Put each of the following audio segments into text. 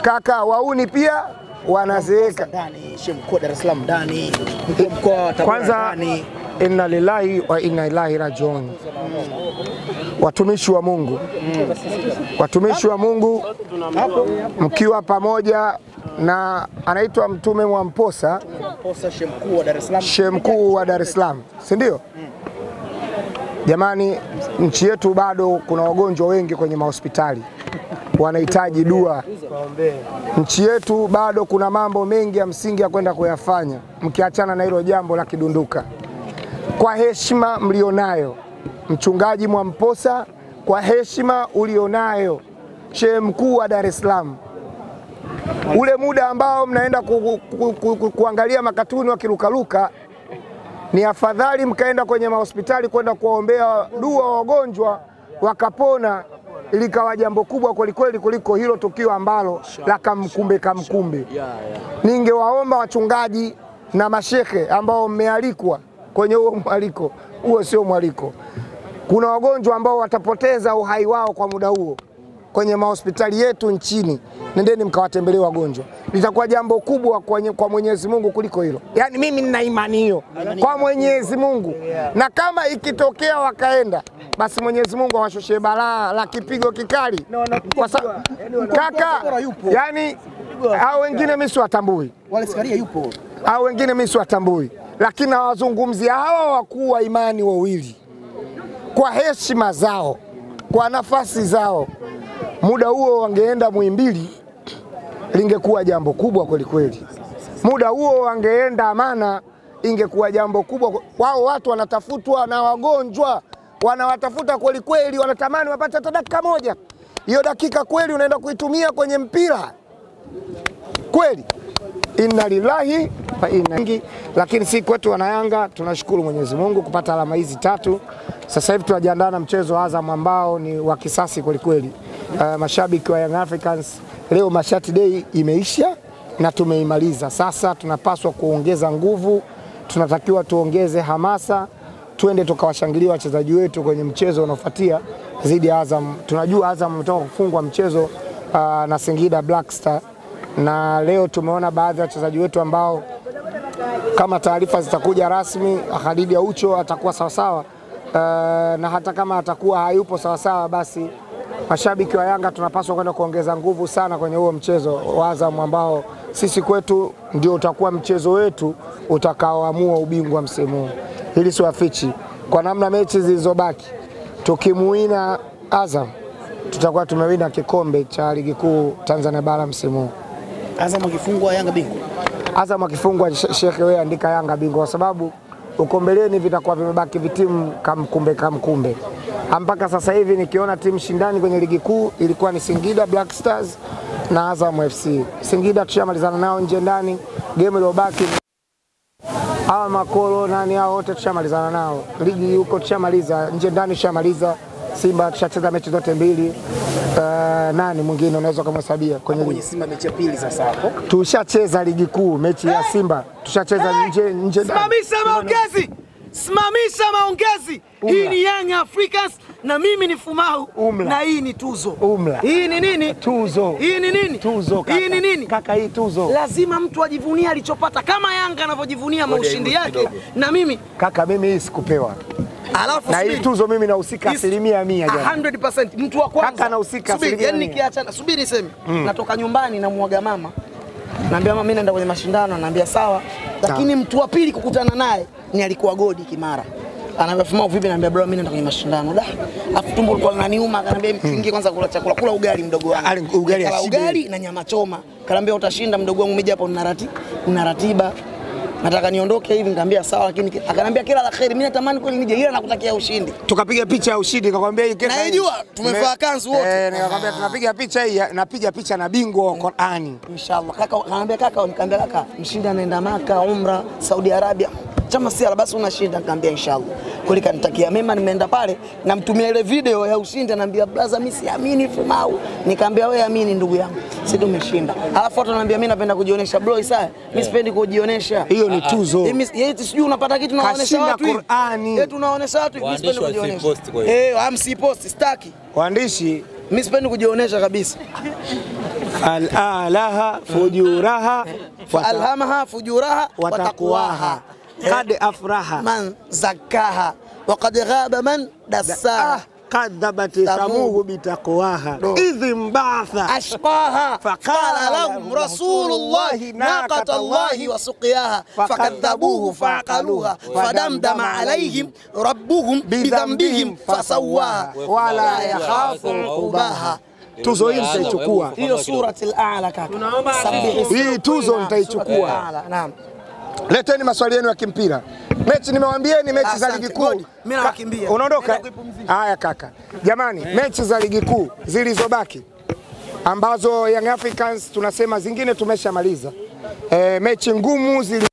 Kaka wauni pia wanazeeka ndani, Sheikh mkuu wa Dar es Salaam ndani, mkuu wa kwanza ndani. Inna lillahi wa inna ilaihi rajiun. Watumishi wa Mungu, watumishi wa Mungu mkiwa pamoja na anaitwa Mtume Mwamposa, Sheikh mkuu wa Dar es Salaam, Sheikh mkuu wa Dar es Salaam, si ndio? Jamani, nchi yetu bado kuna wagonjwa wengi kwenye mahospitali wanahitaji dua. Nchi yetu bado kuna mambo mengi ya msingi ya kwenda kuyafanya, mkiachana na hilo jambo la kidunduka. Kwa heshima mlionayo Mchungaji Mwamposa, kwa heshima ulionayo Sheikh mkuu wa Dar es Salaam, ule muda ambao mnaenda kuangalia makatuni wakirukaruka, ni afadhali mkaenda kwenye mahospitali kwenda kuwaombea dua wagonjwa wakapona, ilikawa jambo kubwa kweli kuliko hilo tukio ambalo la kamkumbe. Ningewaomba wachungaji na mashehe ambao mmealikwa kwenye huo mwaliko, huo sio mwaliko. Kuna wagonjwa ambao watapoteza uhai wao kwa muda huo kwenye mahospitali yetu nchini. Nendeni mkawatembelee wagonjwa. Litakuwa jambo kubwa kwa Mwenyezi Mungu kuliko hilo. Yaani mimi nina imani hiyo kwa Mwenyezi Mungu. Na kama ikitokea wakaenda, basi Mwenyezi Mungu awashushe balaa la kipigo kikali. Kaka, yani hao wengine mimi siwatambui. Wale Sikaria yupo. Hao wengine mimi siwatambui. Lakini nawazungumzia hawa wakuu wa imani wawili. Kwa heshima zao, kwa nafasi zao, muda huo wangeenda Muhimbili, lingekuwa jambo kubwa kweli. Muda huo wangeenda Amana, ingekuwa jambo kubwa. Wao watu wanatafutwa na wagonjwa, wanawatafuta kweli, wanatamani wapate hata dakika moja. Hiyo dakika kweli unaenda kuitumia kwenye mpira kweli. Inna lillahi wa inna ilaihi. Lakini si kwetu wana Yanga, tunashukuru Mwenyezi Mungu kupata alama hizi 3. Sasa hivi tunajiandaa na mchezo wa Azam ambao ni wa kisasi kweli. Mashabiki wa Young Africans, leo Mashati Day imeisha na tumeimaliza. Sasa tunapaswa kuongeza nguvu, tunatakiwa tuongeze hamasa, tuende tukawashangilia wachezaji wetu kwenye mchezo unaofuatia dhidi ya Azam. Tunajua Azam ametoka kufungwa mchezo na Singida Black Star, na leo tumeona baadhi ya wachezaji wetu ambao kama taarifa zitakuja rasmi, Khalid Aucho atakuwa sawasawa, na hata kama atakuwa hayupo sawasawa, basi mashabiki wa Yanga tunapaswa kwenda kuongeza nguvu sana kwenye huo mchezo wa Azam ambao sisi kwetu ndio utakuwa mchezo wetu utakaoamua ubingwa msimu huu. Hili siwafichi, kwa namna mechi zilizobaki, tukimuina Azam tutakuwa tumewina kikombe cha ligi kuu Tanzania bara msimu huu. Azam akifungwa Yanga bingwa. Azam akifungwa, Sheikh wewe andika Yanga bingwa, kwa sababu uko mbeleni vitakuwa vimebaki vitimu kamkumbe. Mpaka sasa hivi nikiona timu shindani kwenye ligi kuu ilikuwa ni Singida Black Stars na Azam FC. Singida tushamalizana nao nje ndani, game iliyobaki hawa makolo nani hao wote tushamalizana nao. Ligi huko tushamaliza, nje ndani tushamaliza. Simba tushacheza mechi zote 2. Nani mwingine unaweza kumhesabia kwenye Simba mechi ya pili sasa hapo? Tushacheza ligi kuu, mechi ya Simba tushacheza nje ndani. Simamisha maongezi. Hii ni Young Africans na mimi ni Fumau. Na hii ni tuzo. Hii ni nini? Tuzo. Hii ni nini? Tuzo kaka. Hii ni nini? Kaka, hii tuzo. Lazima mtu ajivunie alichopata kama Yanga anavyojivunia maushindi yake, na mimi kaka, mimi hii sikupewa. Alafu na hii tuzo mimi nahusika 100% jana. 100%. Mtu wa kwanza. Kaka nahusika 100%. Yaani nikiachana, subiri niseme. Natoka nyumbani na muaga mama. Naambia mama mimi naenda kwenye mashindano, anaambia sawa. Lakini mtu wa pili kukutana naye ni alikuwa Godi Kimara. Anaambia Fumau vipi, naambia bro mimi naenda kwenye mashindano. Afu tumbo lilikuwa linaniuma, akaniambia msingie kwanza kula chakula, kula ugali mdogo wangu. Ugali na nyama choma. Kaniambia utashinda mdogo wangu, mimi hapo nina ratiba. Nataka niondoke hivi, nikamwambia sawa, lakini akaniambia kila la kheri, mimi natamani kweli nije, ila nakutakia ushindi. Tukapiga picha ya ushindi, nikakwambia hii kesho. Najua tumevaa kanzu wote. Nikakwambia tunapiga picha hii, napiga picha na bingwa wa Qur'ani. Inshallah. Kaka ananiambia nikamwambia kaka, mshindi anaenda Maka, Umra, Saudi Arabia. Chama siala basi unashinda, nikamwambia inshallah. Kweli kanitakia mema, nimeenda pale namtumia ile video ya ushindi, ananiambia brother mimi siamini Fumau. Nikamwambia wewe amini ndugu yangu, sisi tumeshinda. Alafu watu wananiambia mimi napenda kujionyesha bro, Isaya mimi sipendi kujionyesha. Hiyo ni tuzo. Yeye sijui unapata kitu naonesha watu hivi. Tunaonesha watu hivi, sipendi kujionyesha. Amsi post staki. Waandishi Mimi sipendi kujionesha kabisa. Al-alaha fujuraha Alhamaha fujuraha wa taqwaha. Qad afraha Man zakkaha wa qad ghaba man dassaha. kadhabati thamuhu bitaqwaha idhim ba'atha ashqaha faqala lahum rasulullahi naqatallahi wa suqiyaha fakadhabuhu faqaluha fadamdama alaihim rabbuhum bidhanbihim fasawwaha wala yakhafu uqbaha. Tuzo hii nitaichukua. Hiyo suratul A'la kaka. Hii tuzo nitaichukua. Naam. Leteni maswali yenu ya kimpira. Mechi nimewaambieni mechi za ligi kuu. Mimi nawakimbia. Unaondoka? Haya kaka. Jamani, mechi za ligi kuu zilizobaki ambazo Young Africans tunasema zingine tumeshamaliza. Mechi ngumu zili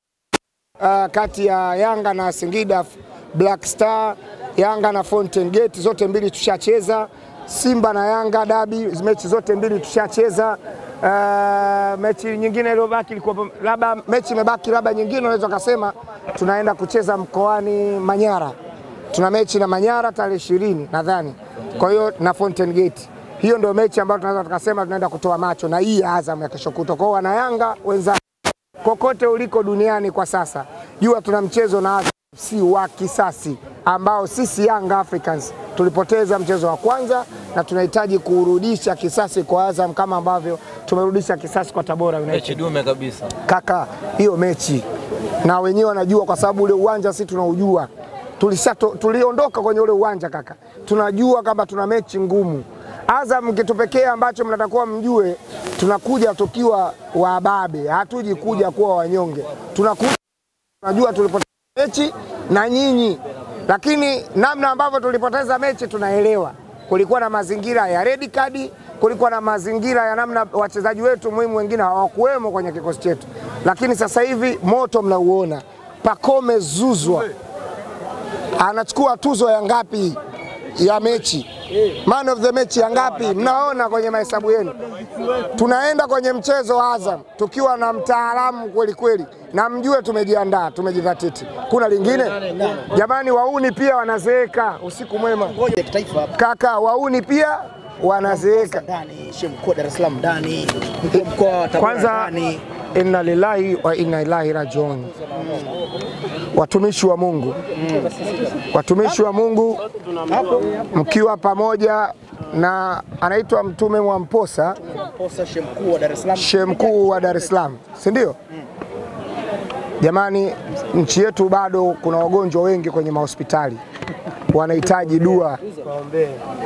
kati ya Yanga na Singida Black Star, Yanga na Fountain Gate zote mbili tushacheza. Simba na Yanga dabi mechi zote mbili tushacheza. Mechi nyingine iliyobaki ilikuwa labda mechi imebaki labda nyingine unaweza kusema tunaenda kucheza mkoani Manyara. Tuna mechi na Manyara tarehe 20 nadhani. Kwa hiyo na Fountain Gate. Hiyo ndio mechi ambayo tunaweza tukasema tunaenda kutoa macho na hii Azam ya kesho kutwa. Kwa na Yanga wenzangu kokote uliko duniani kwa sasa, jua tuna mchezo na Azam FC wa kisasi ambao sisi Young Africans tulipoteza mchezo wa kwanza na tunahitaji kurudisha kisasi kwa Azam kama ambavyo tumerudisha kisasi kwa Tabora United. Mechi dume kabisa. Kaka, hiyo mechi na wenyewe wanajua kwa sababu ule uwanja sisi tunaujua. Tuliondoka kwenye ule uwanja kaka. Tunajua kama tuna mechi ngumu. Azam kitu pekee ambacho mnatakiwa mjue, tunakuja tukiwa wababe, hatuji kuja kuwa wanyonge. Tunakuja tunajua tulipoteza mechi na nyinyi. Lakini namna ambavyo tulipoteza mechi tunaelewa. Kulikuwa na mazingira ya red card, kulikuwa na mazingira ya namna wachezaji wetu muhimu wengine hawakuwemo kwenye kikosi chetu. Lakini sasa hivi moto mnauona. Pacome Zouzoua anachukua tuzo ya ngapi ya mechi? Man of the match ya ngapi? Mnaona kwenye mahesabu yenu. Tunaenda kwenye mchezo wa Azam tukiwa na mtaalamu kweli kweli, na mjue tumejiandaa, tumejidhatiti. Kuna lingine? Jamani, wauni pia wanazeeka. Usiku mwema kaka, wauni pia wanazeeka. Ndani Shemko Dar es Salaam ndani mkoa wa Tabora kwanza ndani. Inna lillahi wa inna ilaihi rajiun. Watumishi wa Mungu, watumishi wa Mungu mkiwa pamoja na anaitwa Mtume Mwamposa, Shemko wa Dar es Salaam, Shemko wa Dar es Salaam, si ndio? Jamani, nchi yetu bado kuna wagonjwa wengi kwenye mahospitali wanahitaji dua.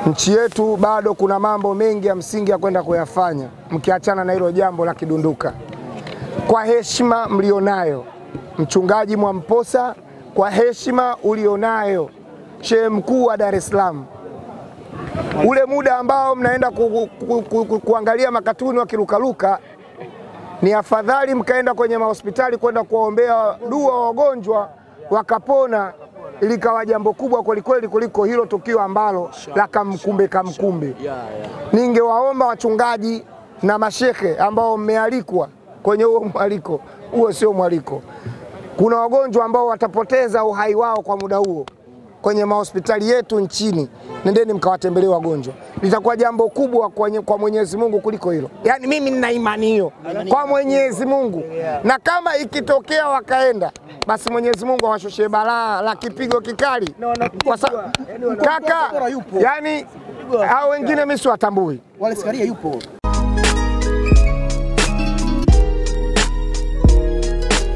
Nchi yetu bado kuna mambo mengi ya msingi ya kwenda kuyafanya, mkiachana na hilo jambo la kidunduka. Kwa heshima mlionayo Mchungaji Mwamposa, kwa heshima ulionayo Shehe Mkuu wa Dar es Salaam, ule muda ambao mnaenda kuangalia makatuni wakirukaruka, ni afadhali mkaenda kwenye mahospitali kwenda kuwaombea dua wagonjwa wakapona, ilikawa jambo kubwa kweli kuliko hilo tukio ambalo la kamkumbe. Ningewaomba wachungaji na mashehe ambao mmealikwa kwenye huo mwaliko, huo sio mwaliko. Kuna wagonjwa ambao watapoteza uhai wao kwa muda huo kwenye mahospitali yetu nchini. Nendeni mkawatembelee wagonjwa. Litakuwa jambo kubwa kwa Mwenyezi Mungu kuliko hilo. Yaani mimi nina imani hiyo kwa Mwenyezi Mungu. Na kama ikitokea wakaenda, basi Mwenyezi Mungu awashushie balaa la kipigo kikali. Kaka, yani hao wengine mimi siwatambui. Wale Sikaria yupo.